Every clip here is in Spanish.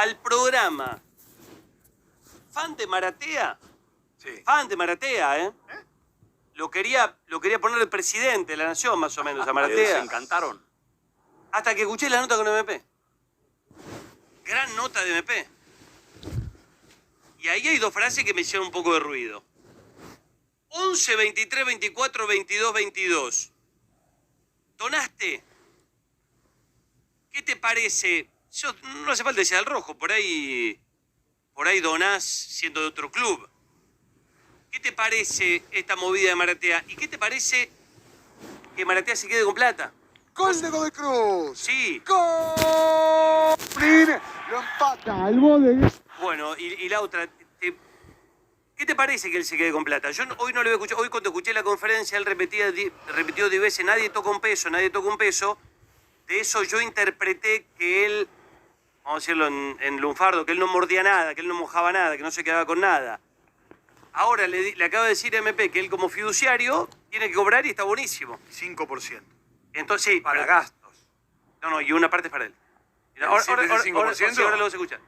al programa Fan de Maratea. Sí. Fan de Maratea, ¿eh? Lo quería poner el presidente de la nación, más o menos, a Maratea. Se encantaron. Hasta que escuché la nota con MP. Gran nota de MP. Y ahí hay dos frases que me hicieron un poco de ruido. 11, 23, 24, 22, 22. Donaste. ¿Qué te parece? Yo, no hace falta decir al rojo, por ahí donás siendo de otro club. ¿Qué te parece esta movida de Maratea? ¿Y qué te parece que Maratea se quede con plata? ¡Gol de Godoy Cruz! Sí. ¡Gol! Lo empata el bode. Bueno, y la otra, ¿qué te parece que él se quede con plata? Yo hoy no lo voy a escuchar. Hoy cuando escuché la conferencia, él repitió 10 veces, nadie toca un peso, nadie toca un peso. De eso yo interpreté que él, vamos a decirlo en lunfardo, que él no mordía nada, que él no mojaba nada, que no se quedaba con nada. Ahora le acaba de decir a MP que él como fiduciario tiene que cobrar y está buenísimo. 5%. Entonces, sí, Para pero, gastos. No, y una parte es para él. ¿El 5%? Ahora lo vas a escuchar.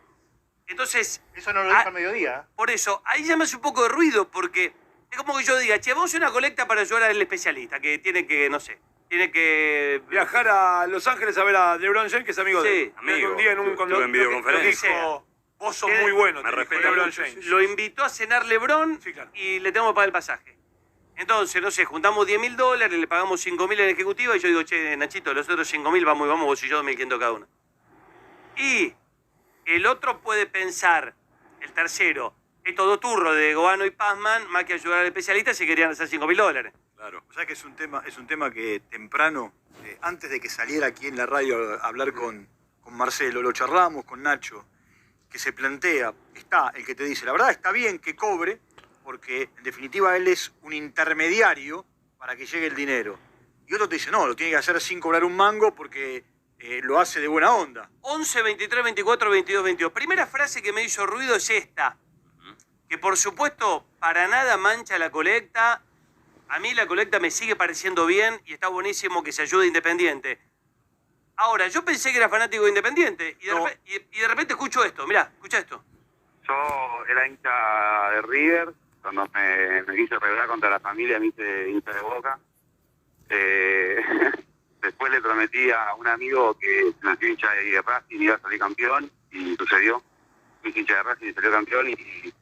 Entonces... Eso no lo dijo al mediodía. Por eso, ahí ya me hace un poco de ruido, porque es como que yo diga, che, vamos a hacer una colecta para ayudar al especialista, que tiene que, no sé, tiene que... Viajar a Los Ángeles a ver a LeBron James, que es amigo de él. amigo. Un día Estuve en videoconferencia. Dijo, vos sos Que muy bueno, me te dijo respeta LeBron mucho, James. Lo invitó a cenar LeBron Sí, claro. y le tengo que pagar el pasaje. Entonces, no sé, juntamos $10.000, le pagamos 5.000 en ejecutiva y yo digo, che, Nachito, los otros 5.000 vamos, vos y yo 2.500 cada uno. Y el otro puede pensar, el tercero, estos dos turros de Goano y Pazman, más que ayudar al especialista, se querían hacer $5.000. Claro. O sea que es un tema que temprano, antes de que saliera aquí en la radio a hablar con Marcelo, lo charlamos con Nacho, que se plantea, está el que te dice, la verdad está bien que cobre, porque en definitiva él es un intermediario para que llegue el dinero. Y otro te dice, no, lo tiene que hacer sin cobrar un mango porque lo hace de buena onda. 11, 23, 24, 22, 22. Primera frase que me hizo ruido es esta. Que por supuesto para nada mancha la colecta. A mí la colecta me sigue pareciendo bien y está buenísimo que se ayude a Independiente. Ahora, yo pensé que era fanático de Independiente y de repente escucho esto. Mirá, escucha esto. Yo era hincha de River, cuando me quise rebelar contra la familia me hice hincha de Boca. Después le prometí a un amigo que nació hincha de Racing y iba a salir campeón, y sucedió. Fui hincha de Racing y salió campeón, y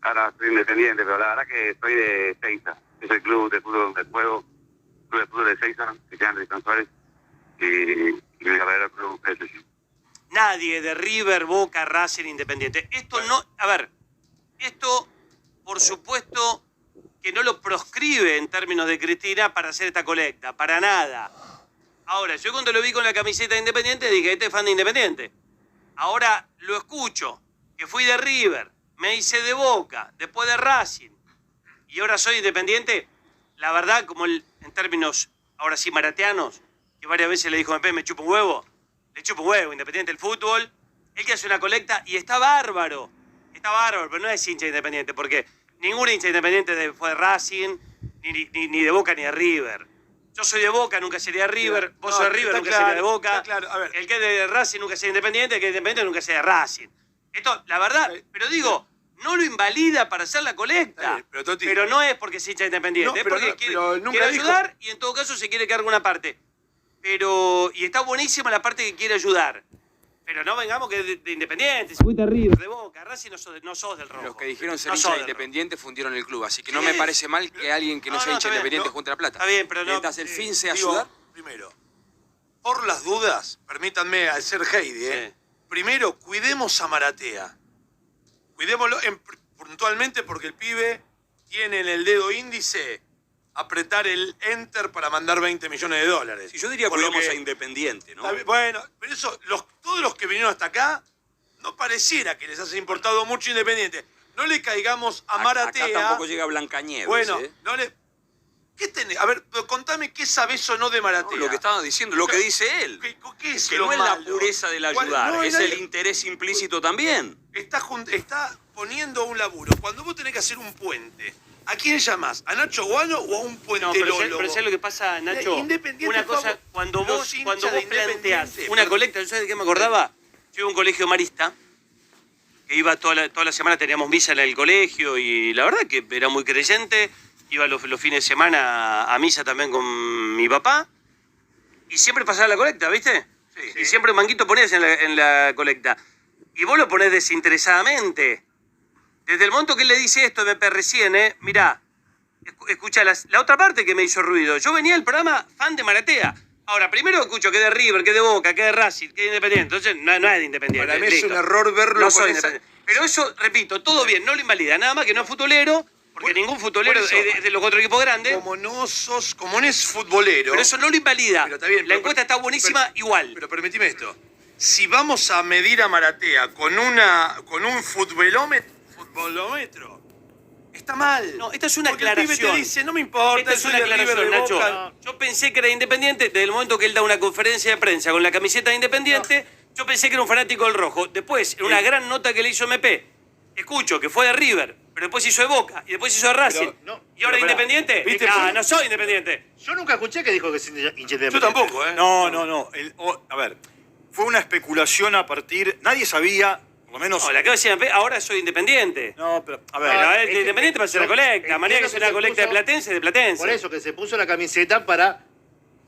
ahora soy Independiente, pero la verdad que soy de Seiza. Es el club de fútbol donde juego, club de fútbol de Seiza, que quedan de San Suárez, y mi verdadero club es ese. Nadie de River, Boca, Racing, Independiente. Esto no... A ver, esto, por supuesto, que no lo proscribe en términos de Cristina para hacer esta colecta. Para nada. Ahora, yo cuando lo vi con la camiseta de Independiente dije, este es fan de Independiente. Ahora lo escucho, que fui de River, me hice de Boca, después de Racing, y ahora soy Independiente. La verdad, como en términos, ahora sí, marateanos, que varias veces le dijo a MP, me chupa un huevo. Le chupa un huevo, Independiente del fútbol. Él que hace una colecta y está bárbaro. Está bárbaro, pero no es hincha Independiente, porque ningún hincha Independiente fue de Racing, ni de Boca, ni de River. Yo soy de Boca, nunca sería de River. Vos sos de River, nunca sería de Boca. Claro. A ver. El que es de Racing nunca sería Independiente, el que es de Independiente nunca sería de Racing. Esto, la verdad, pero digo, no lo invalida para hacer la colecta. Pero, Toti, no es porque se hincha Independiente, No, es pero porque no, quiere, pero nunca quiere dijo. ayudar y en todo caso se quiere quedar con una parte. Y está buenísima la parte que quiere ayudar. Pero no vengamos que de Independiente, si fuiste de River, de Boca, Racing no sos del rojo. Los que dijeron ser No hinchas sos de del Independiente fundieron el club, así que Sí. no me parece mal que alguien que no, sea hincha está bien, Independiente no. junte la plata. Está bien, pero no... Mientras el fin sea digo, ayudar. Primero, por las dudas, permítanme al ser Heidi, Sí. Primero, cuidemos a Maratea. Cuidémoslo puntualmente porque el pibe tiene en el dedo índice apretar el enter para mandar $20 millones. Y yo diría Por lo cuidemos que- a Independiente, ¿no? Está bien, bueno, pero eso, todos los que vinieron hasta acá, no pareciera que les haya importado mucho Independiente. No le caigamos a Maratea. Acá tampoco llega Blancanieves. Bueno, ¿eh? no le... ¿Qué tenés? A ver, contame qué sabés o no de Maratea. No, lo que estaba diciendo, lo que dice él. ¿Qué es Que lo no es la malo? pureza del ¿Cuál? ayudar, No, es nadie- el interés implícito también. Está poniendo un laburo. Cuando vos tenés que hacer un puente, ¿a quién llamás? ¿A Nacho Guano o a un No, puentelólogo? pero ¿sabes lo que pasa, Nacho? Independiente, Una cosa, favor, cuando los vos hinchas de planteás Independiente, una pero- colecta, ¿sabes de qué me acordaba? Yo iba a un colegio marista, que iba toda la semana, teníamos misa en el colegio y la verdad que era muy creyente. Iba los fines de semana a misa también con mi papá y siempre pasaba la colecta, ¿viste? Sí. Y siempre un manguito ponías en la colecta. Y vos lo ponés desinteresadamente. Desde el momento que él le dice esto, MP recién, mirá, escucha la otra parte que me hizo ruido. Yo venía al programa fan de Maratea. Ahora, primero escucho que de River, que de Boca, que de Racing, que de Independiente. Entonces, no es de Independiente. Para mí es listo. un error verlo No con soy esa... Independiente. Pero eso, repito, todo bien, no lo invalida. Nada más que no es futbolero, porque ningún futbolero por eso, es de los otros equipos grandes. Como no es futbolero... Pero eso no lo invalida. Pero está bien, la pero- encuesta está buenísima pero- igual. Pero permitime esto. Si vamos a medir a Maratea con un futbolómetro, está mal. No, esta es una Porque el pibe aclaración. te dice, no me importa, Esta es soy una de River, aclaración, de Nacho. Boca. Yo pensé que era Independiente desde el momento que él da una conferencia de prensa con la camiseta de Independiente. Yo pensé que era un fanático del rojo. Después, en una gran nota que le hizo MP, escucho que fue de River, pero después hizo de Boca y después hizo de Racing. no, ¿Y ahora pero pará, Independiente? ¿viste? No soy Independiente. Yo nunca escuché que dijo que es independiente. Yo tampoco, ¿eh? No. A ver, fue una especulación a partir... Nadie sabía, por lo menos... No, la que decía MP, ahora soy Independiente. No, pero, a ver... Bueno, Ah, el es que- Independiente para hacer la colecta. entiendo María que es que una se colecta de puso- Platense, de Platense. Por eso, que se puso la camiseta para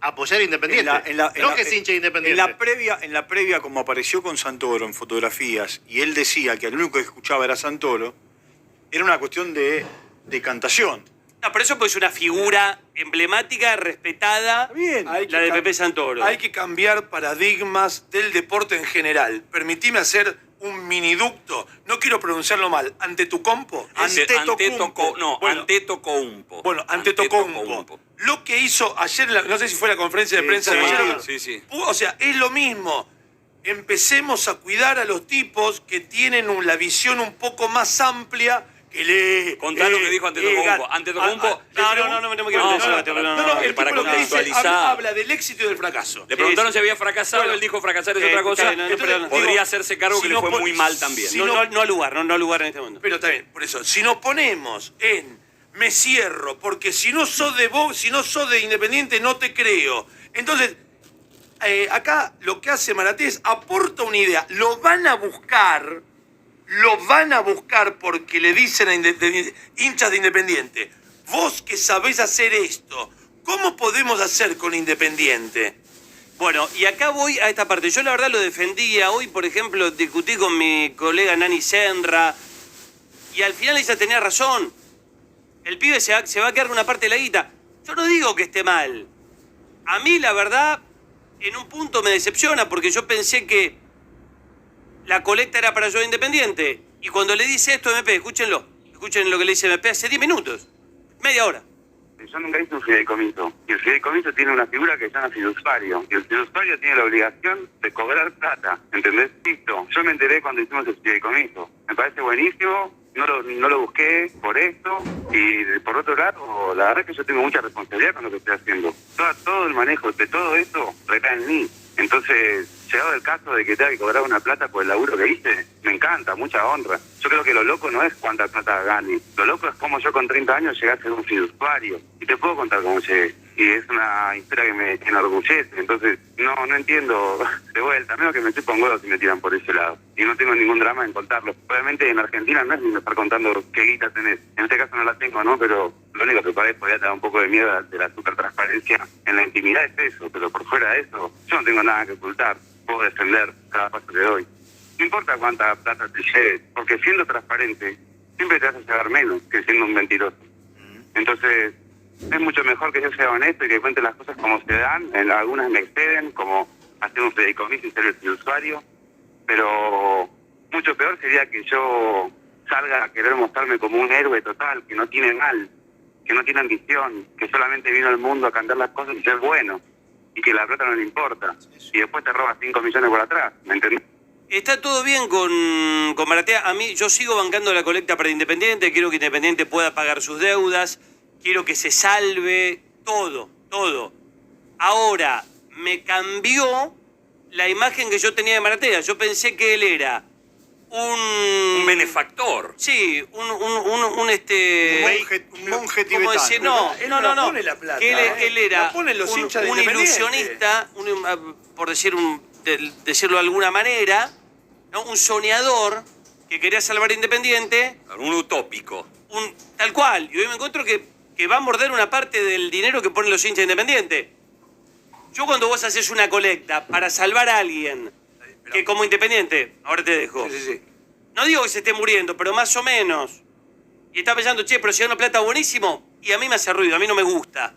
apoyar a Independiente. No que es hincha de Independiente. En la previa, como apareció con Santoro en fotografías, y él decía que el único que escuchaba era Santoro, era una cuestión de decantación. No, pero eso pues es una figura emblemática, respetada, Está bien. la de Pepe Santoro. Hay que cambiar paradigmas del deporte en general. Permitime hacer un miniducto. No quiero pronunciarlo mal. Antetokounmpo. Antetokounmpo. Bueno, Antetokounmpo. Lo que hizo ayer, no sé si fue la conferencia de prensa de ayer. Sí. O sea, es lo mismo. Empecemos a cuidar a los tipos que tienen la visión un poco más amplia que lee. Contá lo que dijo Antetokounmpo. Antetokounmpo... No me quiero No, meter en ese debate, No, el para tipo lo que dice contextualizar. habla del éxito y del fracaso. Le preguntaron Sí, si había fracasado, Bueno, él dijo fracasar es otra está cosa. bien, no, Entonces, pero- Podría digo, hacerse cargo si que le no fue pon- muy mal también. si no al lugar, no al lugar en este momento. Pero está bien, por eso, si nos ponemos en me cierro, porque si no sos de vos, si no sos de Independiente, no te creo. Entonces, acá lo que hace Maratea es aporta una idea. Lo van a buscar porque le dicen a hinchas de Independiente, vos que sabés hacer esto, ¿cómo podemos hacer con Independiente? Bueno, y acá voy a esta parte. Yo la verdad lo defendía. Hoy, por ejemplo, discutí con mi colega Nani Senra y al final ella tenía razón. El pibe se va a quedar con una parte de la guita. Yo no digo que esté mal. A mí, la verdad, en un punto me decepciona porque yo pensé que la colecta era para yo Independiente. Y cuando le dice esto a MP, escuchen lo que le dice MP hace 10 minutos, media hora. Yo nunca hice un fideicomiso. Y el fideicomiso tiene una figura que se llama fiduciario. Y el fiduciario tiene la obligación de cobrar plata. ¿Entendés? Listo. Yo me enteré cuando hicimos el fideicomiso. Me parece buenísimo. No lo busqué por esto. Y por otro lado, la verdad es que yo tengo mucha responsabilidad con lo que estoy haciendo. Todo el manejo de todo esto recae en mí. Entonces, llegado el caso de que tenga que cobrar una plata por el laburo que hice, me encanta, mucha honra. Yo creo que lo loco no es cuánta plata gane. Lo loco es cómo yo con 30 años llegué a ser un fiduciario. Y te puedo contar cómo llegué. Y es una historia que me enorgullece. Entonces, no entiendo de vuelta. Menos que me estoy con huevos si me tiran por ese lado. Y no tengo ningún drama en contarlo. Obviamente en Argentina no es ni estar contando qué guita tenés. En este caso no la tengo, ¿no? Pero lo único que podés podría tener un poco de miedo de la super transparencia en la intimidad es eso. Pero por fuera de eso, yo no tengo nada que ocultar. Puedo defender cada paso que doy. No importa cuánta plata te lleve, porque siendo transparente, siempre te vas a llevar menos que siendo un mentiroso. Entonces, es mucho mejor que yo sea honesto y que cuente las cosas como se dan. En algunas me exceden, como hacer un fideicomiso y ser el usuario. Pero mucho peor sería que yo salga a querer mostrarme como un héroe total, que no tiene mal, que no tiene ambición, que solamente vino al mundo a cambiar las cosas y ser bueno. Y que la plata no le importa. Y después te roba 5 millones por atrás. ¿Me entendés? Está todo bien con Maratea. A mí, yo sigo bancando la colecta para Independiente. Quiero que Independiente pueda pagar sus deudas. Quiero que se salve todo. Ahora, me cambió la imagen que yo tenía de Maratea. Yo pensé que él era un benefactor. Sí, un monje tibetano. ¿Cómo decir? Él No. no pone la plata, Que él era la ponen los hinchas de un Independiente. ilusionista, por decirlo de alguna manera, ¿no? Un soñador que quería salvar a Independiente, Un utópico. tal cual. Y hoy me encuentro que va a morder una parte del dinero que ponen los hinchas de Independiente. Yo cuando vos haces una colecta para salvar a alguien que como Independiente, ahora te dejo, Sí. no digo que se esté muriendo, pero más o menos, y está pensando, che, pero si gano plata buenísimo, y a mí me hace ruido, a mí no me gusta.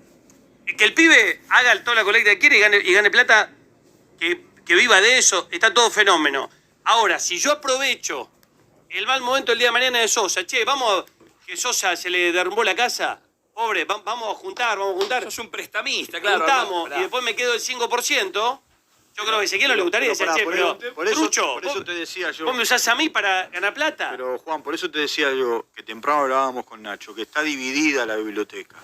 Que el pibe haga toda la colecta que quiere y gane plata, que viva de eso, está todo fenómeno. Ahora, si yo aprovecho el mal momento el día de mañana de Sosa, che, que Sosa se le derrumbó la casa, pobre, vamos a juntar. Sos un prestamista, claro. Juntamos, Pará. y después me quedo el 5%, yo creo que a Ezequiel no le gustaría decir, che, pero por eso Trucho, te decía yo. ¿vos me usás a mí para ganar plata? Pero Juan, por eso te decía yo que temprano hablábamos con Nacho, que está dividida la biblioteca.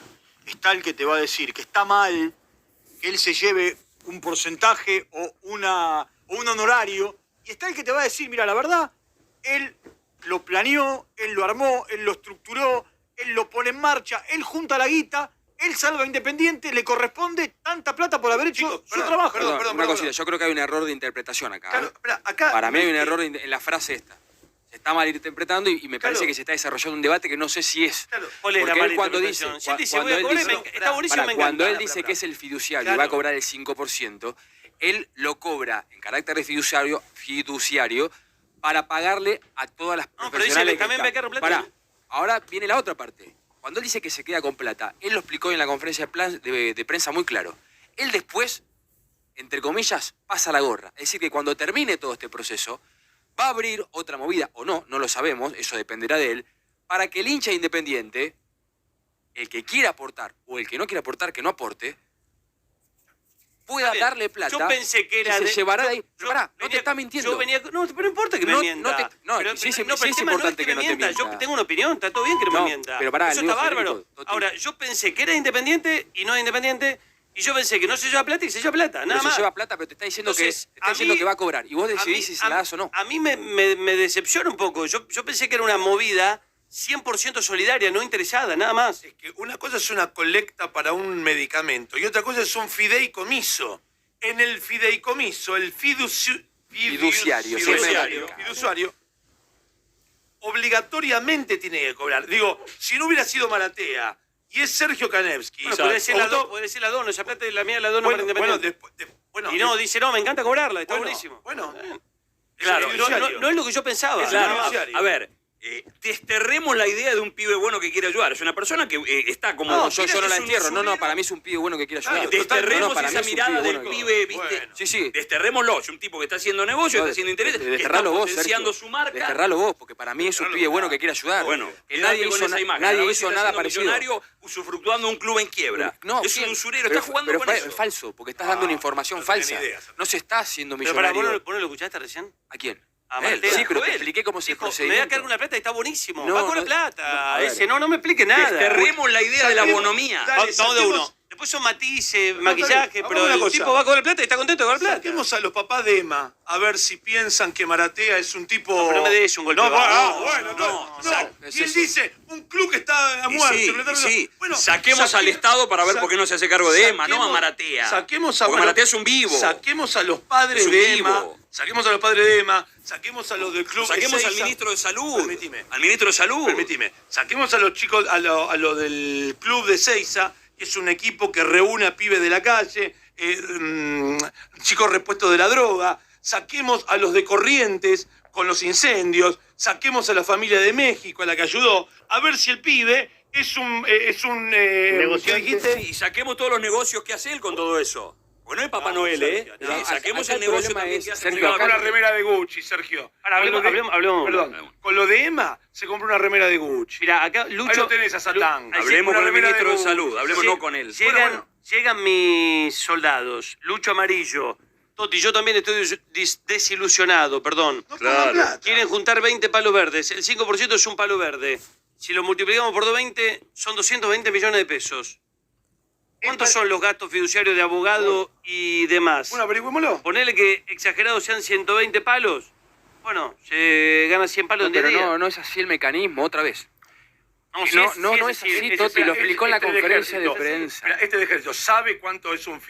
Está el que te va a decir que está mal que él se lleve un porcentaje o un honorario, y está el que te va a decir, mira, la verdad, él lo planeó, él lo armó, él lo estructuró, él lo pone en marcha, él junta la guita, él salva a Independiente, le corresponde tanta plata por haber hecho su trabajo. Una cosita, yo creo que hay un error de interpretación acá. Claro, espera, acá... Para mí hay un error en la frase esta. Se está mal interpretando y me parece que se está desarrollando un debate que no sé si es. Claro. ¿Cuál es la Porque mala él cuando dice, interpretación? Si él dice, cuando voy a él cobrar, dice- está buenísimo, me encanta. cuando él dice que es el fiduciario y va a cobrar el 5%, él lo cobra en carácter de fiduciario para pagarle a todas las No, pero profesionales dice, también que me están. quedo con plata. Pará, ahora viene la otra parte. Cuando él dice que se queda con plata, él lo explicó en la conferencia de prensa muy claro. Él después, entre comillas, pasa la gorra. Es decir, que cuando termine todo este proceso, va a abrir otra movida, o no lo sabemos, eso dependerá de él, para que el hincha Independiente, el que quiera aportar o el que no quiera aportar, que no aporte, pueda Bien, darle plata. yo pensé que era y se de- llevará de ahí. yo Pero pará, no venía- te está mintiendo. No, pero no importa que me mienta. Pero sí es pero el tema importante es que no te mienta. Yo tengo una opinión, está todo bien que no me No, mienta. pero pará, eso el está Diego bárbaro. Federico, Toti. Ahora, yo pensé que era Independiente y no Independiente, y yo pensé que no se lleva plata y se lleva plata, nada Pero se más. lleva plata, pero te está diciendo, Entonces, te está diciendo que va a cobrar. Y vos decidís si se la das o no. A mí me decepciona un poco. Yo pensé que era una movida 100% solidaria, no interesada, nada más. Es que una cosa es una colecta para un medicamento y otra cosa es un fideicomiso. En el fideicomiso, el fiduciario obligatoriamente tiene que cobrar. Digo, si no hubiera sido Maratea y es Sergio Kanevsky... Bueno, puede ser la dono, esa plata es la mía, la dono para Independiente. Y no, dice, no, me encanta cobrarla, está buenísimo. Bueno, Claro, No es lo que yo pensaba. Claro, fiduciario. a ver, desterremos la idea de un pibe bueno que quiere ayudar. Es una persona que está como... No, yo no la es un entierro. No, usurero. para mí es un pibe bueno que quiere ayudar. Desterremos para mí esa es un mirada pibe del bueno que- pibe, ¿viste? Bueno. Sí. Desterrémoslo. Es un tipo que está haciendo negocio, está haciendo interés, que está Desterralo vos, potenciando Sergio. su marca. Desterralo vos, porque para mí es un pibe bueno que quiere ayudar. Bueno, que quedate nadie con hizo, esa imagen. nadie Ahora hizo está nada siendo parecido. millonario usufructuando un club en quiebra. No, es ¿quién? un usurero, Pero- está jugando pero con es eso. falso, porque estás dando una información no tenés falsa. ni idea. No se está haciendo Pero para, millonario. ¿vos no lo escuchaste recién? ¿A quién? A Él, Maratea. sí, pero te Él expliqué cómo se dijo, me voy a procedimiento. quedar con la plata y está buenísimo. No, va con la no, plata. a ver. Ese no me explique nada. Desterremos la idea de la bonomía. Dale, Vamos de saquemos- uno. Después son matices, maquillaje, hagamos pero una el cosa. tipo va con la plata y está contento con la plata. Saquemos a los papás de Emma a ver si piensan que Maratea es un tipo... No, pero no me des un golpe No, bajo. bueno, no, es Y él eso. dice, un club que está a muerte. Sí. Bueno, Saquemos al Estado para ver por qué no se hace cargo de Emma, no a Maratea. Saquemos a Porque Maratea es un vivo. Saquemos a los padres Es un de vivo. Emma. Saquemos a los padres de Emma. Saquemos a los del club. Saquemos al Ezeiza. ministro de Salud. Permitime. Al ministro de Salud. Permitime. Saquemos a los chicos, a lo del club de Ezeiza, que es un equipo que reúne a pibes de la calle, chicos repuestos de la droga. Saquemos a los de Corrientes con los incendios. Saquemos a la familia de México, a la que ayudó, a ver si el pibe es un ¿qué dijiste? Y saquemos todos los negocios que hace él con todo eso. Porque no es Papá Noel, Sergio, ¿eh? no. Sí, saquemos Acá el el negocio problema también es, que hace Sergio, con acá- Una remera de Gucci, Sergio. Ahora, hablemos. Perdón. Con lo de Emma se compró una remera de Gucci. Mira, acá Ahí Lucho. lo tenés a Satán. Ahí Hablemos una con el remera ministro de Gucci. Salud, hablemos no con él. Llegan mis soldados, Lucho Amarillo, Toti, yo también estoy desilusionado, perdón. No pongan plata. Quieren juntar 20 palos verdes, el 5% es un palo verde. Si lo multiplicamos por 20, son 220 millones de pesos. ¿Cuántos son los gastos fiduciarios de abogado y demás? Bueno, averigüémoslo. Ponele que exagerados sean 120 palos. Bueno, se gana 100 palos en 10 Pero días. no es así el mecanismo, otra vez. No, sí No es es así, es Toti, lo explicó en la del conferencia de ejército. prensa. Mira, este de ejército sabe cuánto es un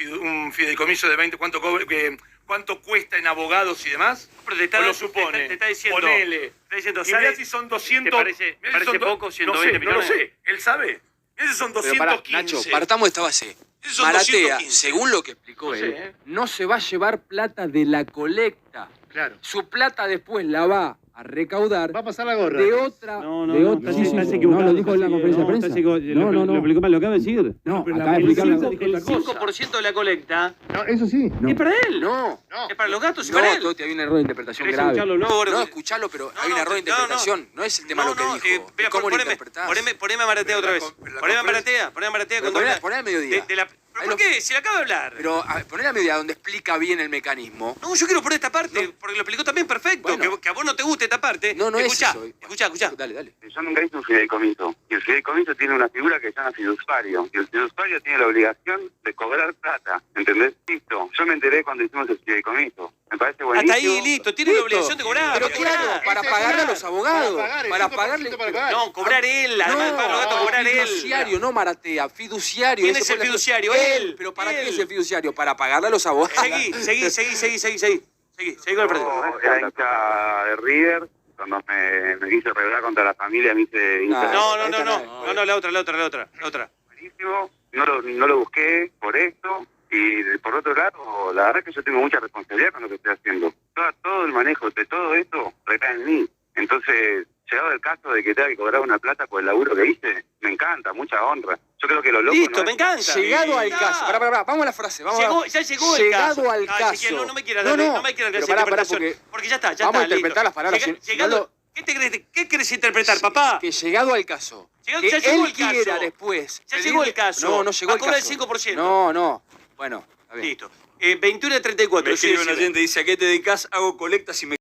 fideicomiso de 20, cuánto cuesta en abogados y demás? Pero te está, ¿O lo supone? te está diciendo. Ponele. Está diciendo, Y mirá si son 200... ¿Te parece, mirá si son poco 120 no sé, no lo millones? sé. Él sabe. Mirá si son Pero pará, 215. Nacho, partamos de esta base. Esos son Maratea, 215. según lo que explicó No sé, él, no se va a llevar plata de la colecta. Claro. Su plata después la va a recaudar Va a pasar la gorra. de otra... No, no, de no, otra- estás equivocado. No, lo dijo en la conferencia de prensa. Lo explicó, lo acaba de decir. No, Pero acaba de el explicar la- 5 El 5% de la colecta No, eso sí. es para él. No, No. es para los gastos y no, para él. Toti, hay un error de interpretación ¿Querés grave. escucharlo, no? No, escuchalo, pero hay un error de interpretación. No es el tema lo que dijo. Mira, ¿Cómo lo poneme interpretás? a Maratea otra vez. Poneme a Maratea Pero cuando habla poné al mediodía. ¿Pero Ahí por qué? Si le acaba de hablar. Pero poner a mediodía donde explica bien el mecanismo. No, yo quiero poner esta parte, porque lo explicó también perfecto. Bueno. Que a vos no te guste esta parte. No, no escuchá, es eso. Escuchá. Dale. Yo nunca hice un fideicomiso. Y el fideicomiso tiene una figura que se llama fiduciario. Y el fiduciario tiene la obligación de cobrar plata. ¿Entendés? Listo. Yo me enteré cuando hicimos el fideicomiso. Me parece buenísimo. Hasta ahí, listo. Tiene la obligación de cobrar. Pero claro, para pagarle a los abogados. Para pagarle. pagarle. No, cobrar él. Además de pagar los gastos, cobrar él. Fiduciario, no Maratea, fiduciario. ¿Quién Ese es el fue la- fiduciario? Él. Él. ¿Pero para qué Él. es el fiduciario? Para pagarle a los abogados. Seguí con el partido. Era hincha de River. Cuando me quise rebelar contra la familia, me hice hincha. No, la otra. Buenísimo. No lo busqué por esto. Y por otro lado, la verdad es que yo tengo mucha responsabilidad con lo que estoy haciendo. Todo el manejo de todo esto recae en mí. Entonces, llegado el caso de que tenga que cobrar una plata por el laburo que hice, me encanta, mucha honra. Yo creo que lo loco Listo, no me es- encanta. Llegado al Ya. caso. Pará, vamos a la frase. Ya llegó el Llegado caso. al Ay, caso. Ezequiel, no me quieras No, dar, no, no me quieras dar pero esa pará, interpretación. Porque ya está, vamos a listo. interpretar las palabras, si no Llegado, lo- ¿Qué querés interpretar, papá? Que llegado al caso. Ya que llegó él el caso. quiera después. Ya llegó el caso. No llegó Va a el cobrar caso. el 5%. No. Bueno, está bien. Listo. 21 a 34. Me escribe un decime. oyente, dice, ¿a qué te dedicas? Hago colectas y me